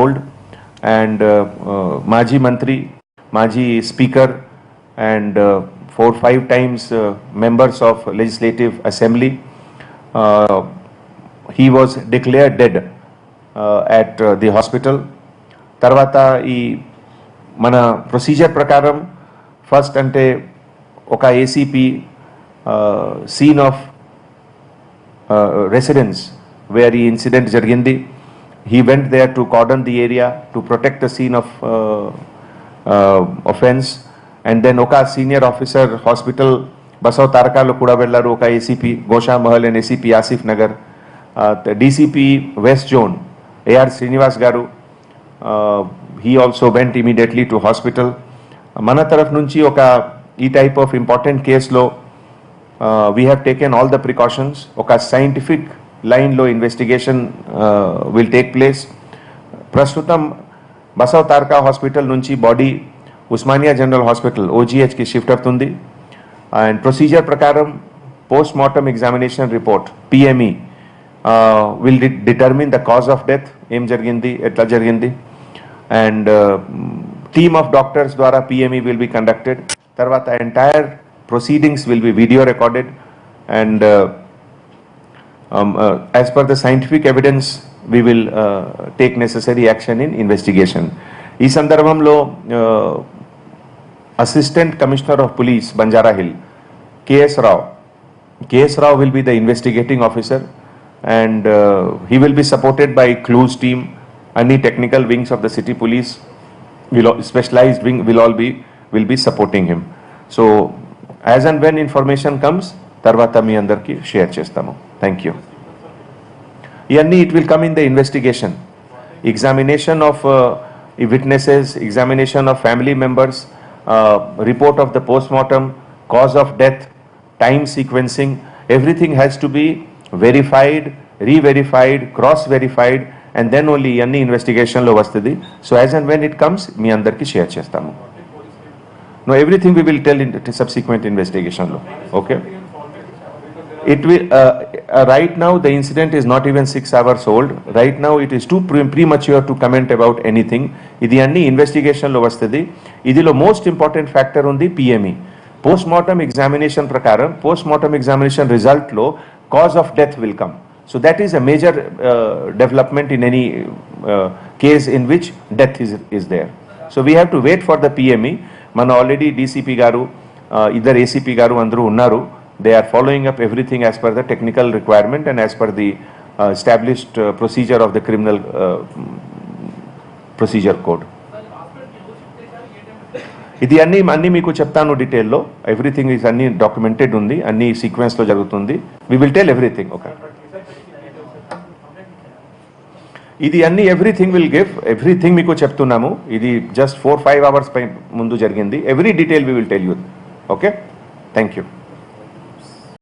old, and Maji Mantri, Maji Speaker, and 4-5 times members of Legislative Assembly. He was declared dead at the hospital. Tarvata ee mana procedure prakaram first ante oka ACP scene of residence where the incident jargindi. He went there to cordon the area to protect the scene of offense, and then oka senior officer hospital Basau Taraka lo kuda vellaru oka ACP Gosha Mahal and ACP Asif Nagar, the DCP West Zone AR Srinivas garu, he also went immediately to hospital. Mana taraf nunchi oka e type of important case lo we have taken all the precautions. Oka scientific line lo investigation will take place. Prastutam Basau Tarka Hospital nunchi body Usmania General Hospital OGH ki shift avutundi, and procedure prakaram post-mortem examination report PME will determine the cause of death, em jargindi etla jargindi, and team of doctors dwara PME will be conducted. Tarvata entire proceedings will be video recorded, and as per the scientific evidence we will take necessary action in investigation. Ee sandarbhamlo Assistant Commissioner of Police Banjara Hill KS Rao will be the investigating officer, and he will be supported by clues team. Any technical wings of the city police specialized wing will be supporting him. So as and when information comes, tarvata mi andarki share chestamu. Thank you. Yanni it will come in the investigation, examination of witnesses, examination of family members, report of the post-mortem, cause of death, time sequencing, everything has to be verified, re-verified, cross-verified, and then only any investigation lo vastadi. So as and when it comes, mi andarki share chestamu. No, everything we will tell in the subsequent investigation lo. Okay? It will, right now the incident is not even 6 hours old. Right now it is too premature to comment about anything. Idi anni investigation lo vastadi. Idilo most important factor undi PME. Post-mortem examination prakaram, post-mortem examination result lo cause of death will come. So that is a major development in any case in which death is there. So we have to wait for the PME. Mana already DCP garu, either ACP garu andru unnaru. They are following up everything as per the technical requirement and as per the established procedure of the criminal procedure code. ఇది అన్ని మీకు చెప్తాను డీటెయిల్లో. Everything is అన్ని documented ఉంది, అన్ని సీక్వెన్స్లో జరుగుతుంది. We will tell everything. Okay, ఇది అన్ని ఎవ్రీథింగ్ విల్ గివ్, ఎవ్రీథింగ్ మీకు చెప్తున్నాము. ఇది జస్ట్ 4-5 hours పై ముందు జరిగింది. Every detail we will tell you. Okay, thank you.